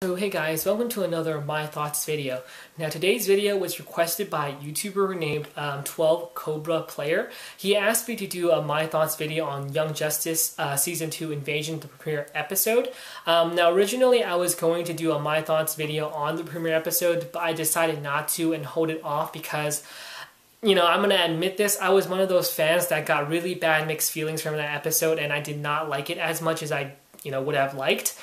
So hey guys, welcome to another My Thoughts video. Now today's video was requested by a YouTuber named 12 Cobra Player. He asked me to do a My Thoughts video on Young Justice Season 2 Invasion, the premiere episode. Now originally I was going to do a My Thoughts video on the premiere episode, but I decided not to and hold it off because I'm going to admit this, I was one of those fans that got really bad mixed feelings from that episode and I did not like it as much as I would have liked.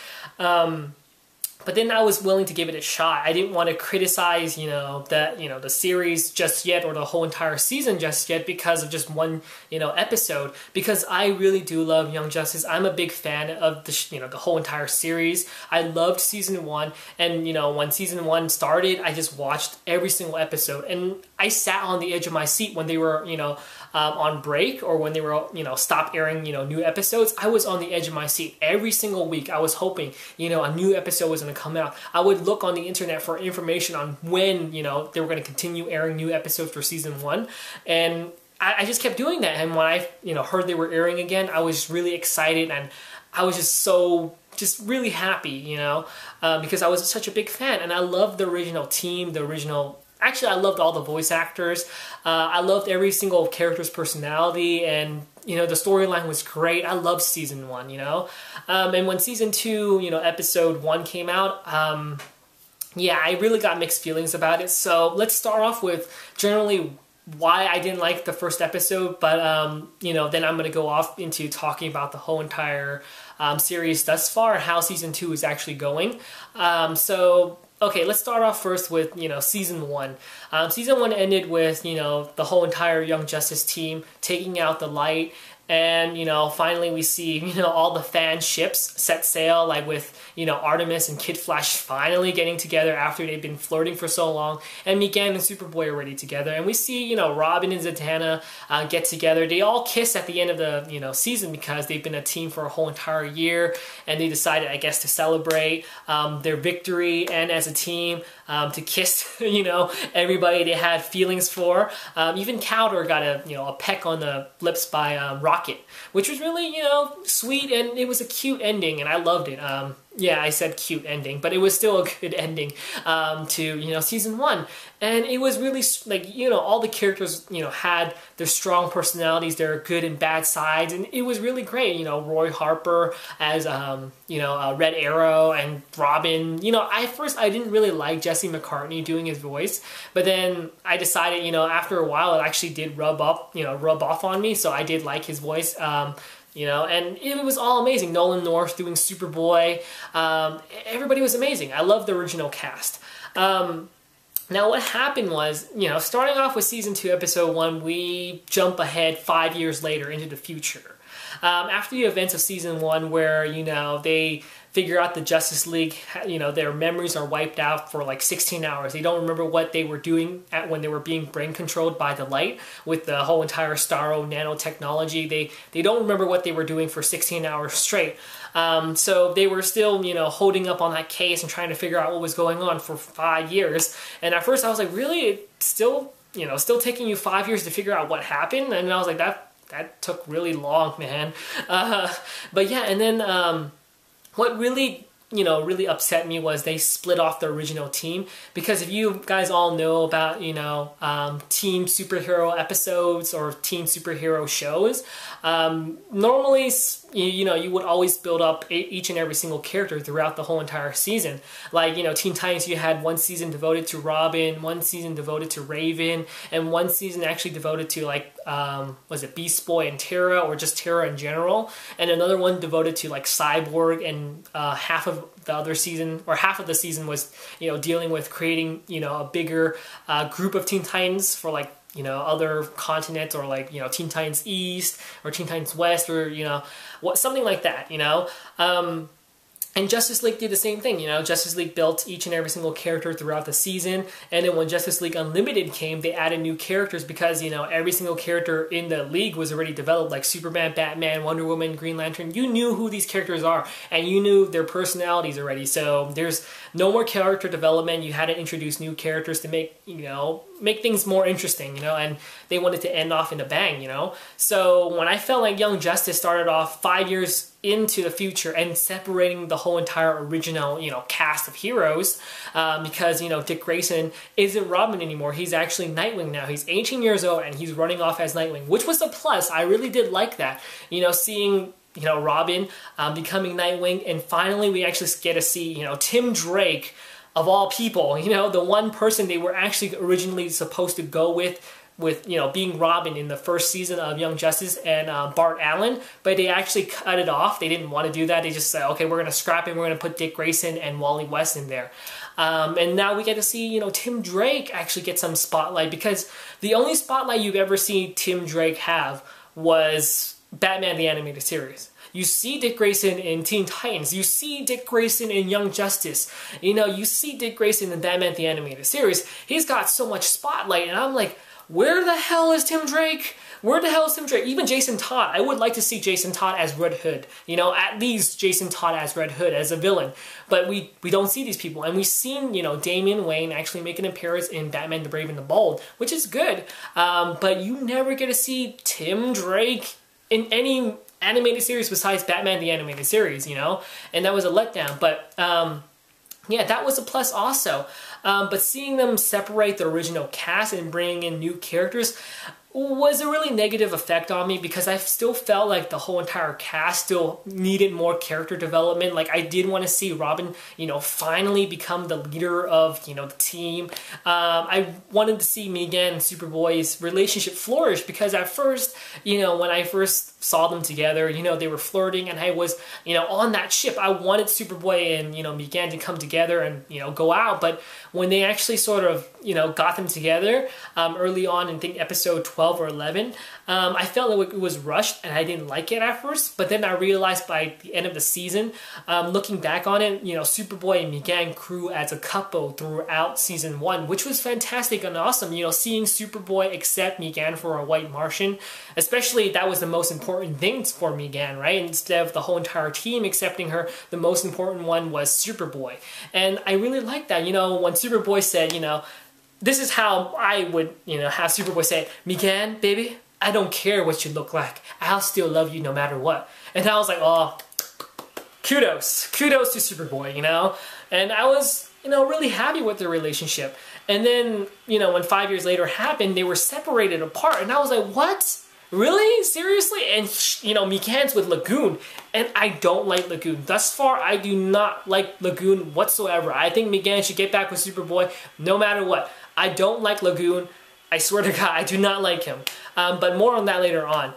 But then I was willing to give it a shot. I didn't want to criticize, the series just yet or the whole entire season just yet because of just one, episode. Because I really do love Young Justice. I'm a big fan of the whole entire series. I loved season 1, and when season 1 started, I just watched every single episode, and I sat on the edge of my seat when they were, on break or when they were, stopped airing, new episodes. I was on the edge of my seat every single week. I was hoping, a new episode was going to come out. I would look on the internet for information on when, they were going to continue airing new episodes for season 1. And I just kept doing that. And when I, heard they were airing again, I was really excited and I was just really happy, because I was such a big fan. And I loved the original team, Actually, I loved all the voice actors. I loved every single character's personality, and the storyline was great. I loved season 1, and when season 2, episode 1 came out, yeah, I really got mixed feelings about it. So let's start off with generally why I didn't like the first episode, but then I'm going to go off into talking about the whole entire series thus far, how season 2 is actually going. Okay, let's start off first with, season 1. Season 1 ended with, the whole entire Young Justice team taking out the light, and, finally we see, all the fan ships set sail, like with, Artemis and Kid Flash finally getting together after they've been flirting for so long, and Megan and Superboy are already together, and we see, Robin and Zatanna get together. They all kiss at the end of the, season because they've been a team for a whole entire year, and they decided, I guess, to celebrate their victory and as a team to kiss, everybody they had feelings for. Even Cowder got a peck on the lips by Rocket, which was really, sweet, and it was a cute ending, and I loved it. Yeah, I said cute ending, but it was still a good ending to, season 1. And it was really, all the characters, had their strong personalities, their good and bad sides, and it was really great. Roy Harper as, Red Arrow, and Robin. At first I didn't really like Jesse McCartney doing his voice, but then I decided, after a while it actually did rub off on me, so I did like his voice. And it was all amazing. Nolan North doing Superboy. Everybody was amazing. I love the original cast. Now what happened was, starting off with season 2, episode 1, we jump ahead 5 years later into the future. After the events of season 1 where, they figure out the Justice League, their memories are wiped out for like 16 hours. They don't remember what they were doing when they were being brain controlled by the light with the whole entire Starro nanotechnology. They don't remember what they were doing for 16 hours straight. So they were still, holding up on that case and trying to figure out what was going on for 5 years. And at first I was like, really? It's still taking you 5 years to figure out what happened? And I was like, that took really long, man. But yeah, and then what really, really upset me was they split off the original team, because if you guys all know about, team superhero episodes or team superhero shows, normally, you would always build up each and every single character throughout the whole entire season. Like, Teen Titans, you had one season devoted to Robin, one season devoted to Raven, and one season actually devoted to, like, was it Beast Boy and Terra, or just Terra in general, and another one devoted to, like, Cyborg, and half of the season was, dealing with creating, a bigger group of Teen Titans for, like, other continents, or like, Teen Titans East or Teen Titans West, or, something like that, And Justice League did the same thing, Justice League built each and every single character throughout the season, and then when Justice League Unlimited came, they added new characters because, every single character in the league was already developed, like Superman, Batman, Wonder Woman, Green Lantern. You knew who these characters are, and you knew their personalities already, so there's no more character development. You had to introduce new characters to make, make things more interesting, you know, and they wanted to end off in a bang, you know. So when I felt like Young Justice started off 5 years into the future and separating the whole entire original, you know, cast of heroes, because, you know, Dick Grayson isn't Robin anymore. He's actually Nightwing now. He's 18 years old and he's running off as Nightwing, which was a plus. I really did like that, you know, seeing, you know, Robin becoming Nightwing, and finally we actually get to see, you know, Tim Drake, of all people, you know, the one person they were actually originally supposed to go with, you know, being Robin in the first season of Young Justice, and Bart Allen, but they actually cut it off. They didn't want to do that. They just said, okay, we're going to scrap it. We're going to put Dick Grayson and Wally West in there. And now we get to see, you know, Tim Drake actually get some spotlight, because the only spotlight you've ever seen Tim Drake have was Batman the Animated Series. You see Dick Grayson in Teen Titans. You see Dick Grayson in Young Justice. You know, you see Dick Grayson in Batman the Animated Series. He's got so much spotlight, and I'm like, where the hell is Tim Drake? Where the hell is Tim Drake? Even Jason Todd. I would like to see Jason Todd as Red Hood. You know, at least Jason Todd as Red Hood, as a villain. But we don't see these people. And we've seen, you know, Damian Wayne actually make an appearance in Batman the Brave and the Bold, which is good. But you never get to see Tim Drake in any animated series besides Batman the Animated Series, you know? And that was a letdown. But, yeah, that was a plus also. But seeing them separate the original cast and bring in new characters was a really negative effect on me, because I still felt like the whole entire cast still needed more character development. Like, I did want to see Robin, you know, finally become the leader of, you know, the team. I wanted to see Megan and Superboy's relationship flourish, because at first, you know, when I first saw them together, you know, they were flirting, and I was, you know, on that ship. I wanted Superboy and, you know, Megan to come together and, you know, go out. But when they actually sort of, you know, got them together early on in, I think, episode 12 or 11, I felt like it was rushed, and I didn't like it at first. But then I realized by the end of the season, looking back on it, you know, Superboy and Megan grew as a couple throughout season 1, which was fantastic and awesome. You know, seeing Superboy accept Megan for a white Martian, especially that was the most important thing for Megan, right? Instead of the whole entire team accepting her, the most important one was Superboy. And I really liked that. You know, when Superboy said, you know, this is how I would, you know, have Superboy say, Megan, baby, I don't care what you look like. I'll still love you no matter what. And I was like, oh, kudos. Kudos to Superboy, you know? And I was, you know, really happy with their relationship. And then, you know, when 5 years later happened, they were separated apart. And I was like, what? Really? Seriously? And, you know, Megan's with Lagoon. And I don't like Lagoon. Thus far, I do not like Lagoon whatsoever. I think Megan should get back with Superboy no matter what. I don't like Lagoon. I swear to God, I do not like him. But more on that later on.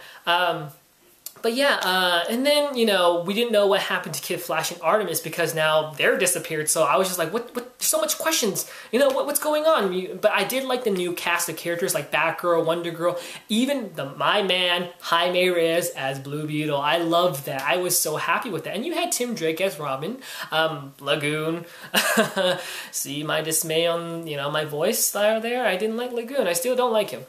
But yeah, and then, you know, we didn't know what happened to Kid Flash and Artemis, because now they're disappeared. So I was just like, what, there's so much questions, you know, what's going on? But I did like the new cast of characters like Batgirl, Wonder Girl, even my man, Jaime Reyes as Blue Beetle. I loved that. I was so happy with that. And you had Tim Drake as Robin, Lagoon. See my dismay on, you know, my voice there? I didn't like Lagoon. I still don't like him.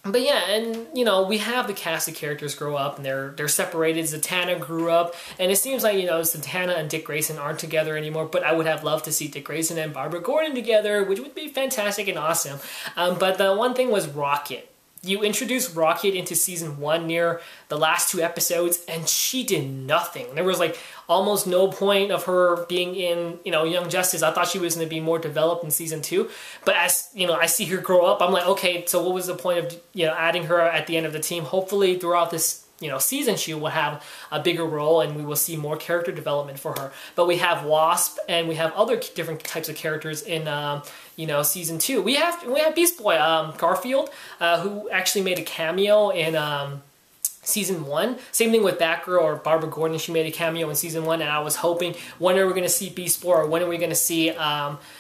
But yeah, and, you know, we have the cast of characters grow up, and they're separated. Zatanna grew up, and it seems like, you know, Zatanna and Dick Grayson aren't together anymore, but I would have loved to see Dick Grayson and Barbara Gordon together, which would be fantastic and awesome. But the one thing was Rocket. You introduced Rocket into season 1 near the last 2 episodes, and she did nothing. There was like almost no point of her being in, you know, Young Justice. I thought she was going to be more developed in season 2, but as, you know, I see her grow up, I'm like, okay, so what was the point of, you know, adding her at the end of the team? Hopefully throughout this, you know, season she will have a bigger role, and we will see more character development for her. But we have Wasp, and we have other different types of characters in, you know, season 2. We have Beast Boy, Garfield, who actually made a cameo in season 1. Same thing with Batgirl or Barbara Gordon. She made a cameo in season 1, and I was hoping, when are we going to see Beast Boy, or when are we going to see,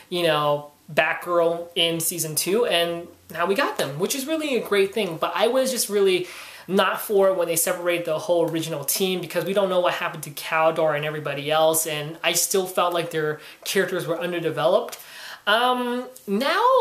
you know, Batgirl in season 2? And now we got them, which is really a great thing. But I was just really not for it when they separate the whole original team, because we don't know what happened to Caldor and everybody else, and I still felt like their characters were underdeveloped. Now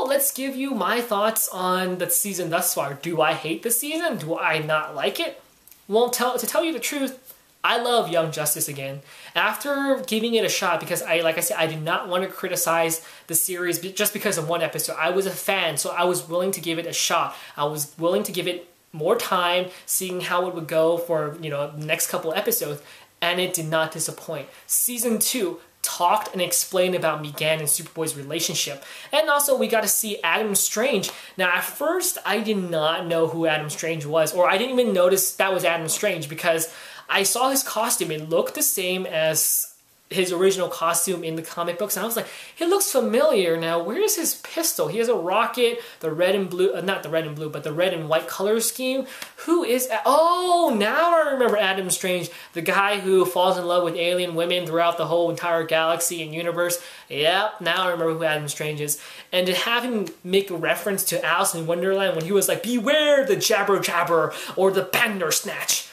let's give you my thoughts on the season thus far. Do I hate the season? Do I not like it? Well, to tell you the truth, I love Young Justice again. After giving it a shot, because like I said, I did not want to criticize the series just because of one episode. I was a fan, so I was willing to give it a shot. I was willing to give it more time, seeing how it would go for, the next couple episodes, and it did not disappoint. Season 2 talked and explained about Megan and Superboy's relationship. And also we got to see Adam Strange. Now at first I did not know who Adam Strange was, or I didn't even notice that was Adam Strange because I saw his costume. It looked the same as his original costume in the comic books, and I was like, he looks familiar. Now, where's his pistol? He has a rocket, the red and blue, not the red and blue, but the red and white color scheme. Who is, oh, now I remember Adam Strange, the guy who falls in love with alien women throughout the whole entire galaxy and universe. Yep, now I remember who Adam Strange is. And to have him make a reference to Alice in Wonderland when he was like, beware the jabber jabber or the Bandersnatch.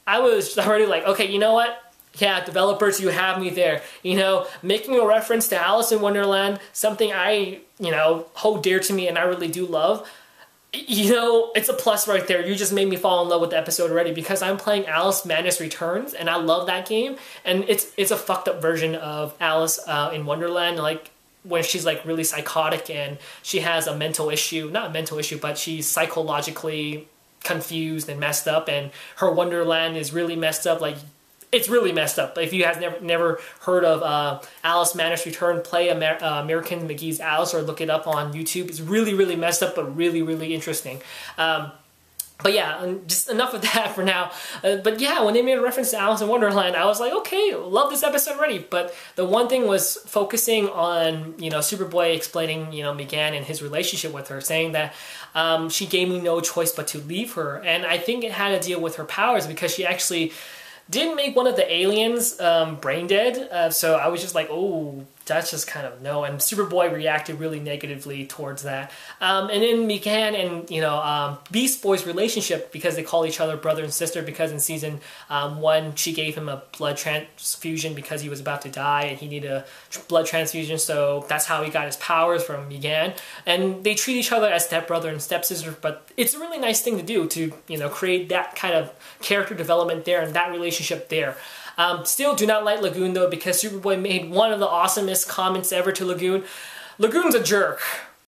I was already like, okay, you know what? Yeah, developers, you have me there. Making a reference to Alice in Wonderland, something I, hold dear to me and I really do love. It's a plus right there. You just made me fall in love with the episode already because I'm playing Alice Madness Returns and I love that game. And it's a fucked up version of Alice in Wonderland, like when she's like really psychotic and she has a mental issue, not a mental issue, but she's psychologically confused and messed up, and her Wonderland is really messed up. Like, it's really messed up. If you have never heard of Alice Madness Return, play American McGee's Alice or look it up on YouTube. It's really, really messed up, but really, really interesting. But yeah, just enough of that for now. But yeah, when they made a reference to Alice in Wonderland, I was like, okay, love this episode already. But the one thing was focusing on, Superboy explaining, Megan and his relationship with her, saying that she gave me no choice but to leave her. And I think it had to deal with her powers because she actually didn't make one of the aliens brain dead, so I was just like, oh, that's just kind of no. And Superboy reacted really negatively towards that. And then Megan and Beast Boy's relationship, because they call each other brother and sister, because in season 1 she gave him a blood transfusion because he was about to die and he needed a blood transfusion, so that's how he got his powers from Megan. And they treat each other as stepbrother and stepsister, but it's a really nice thing to do to create that kind of character development there and that relationship there. Still do not like Lagoon though, because Superboy made one of the awesomest comments ever to Lagoon. Lagoon's a jerk.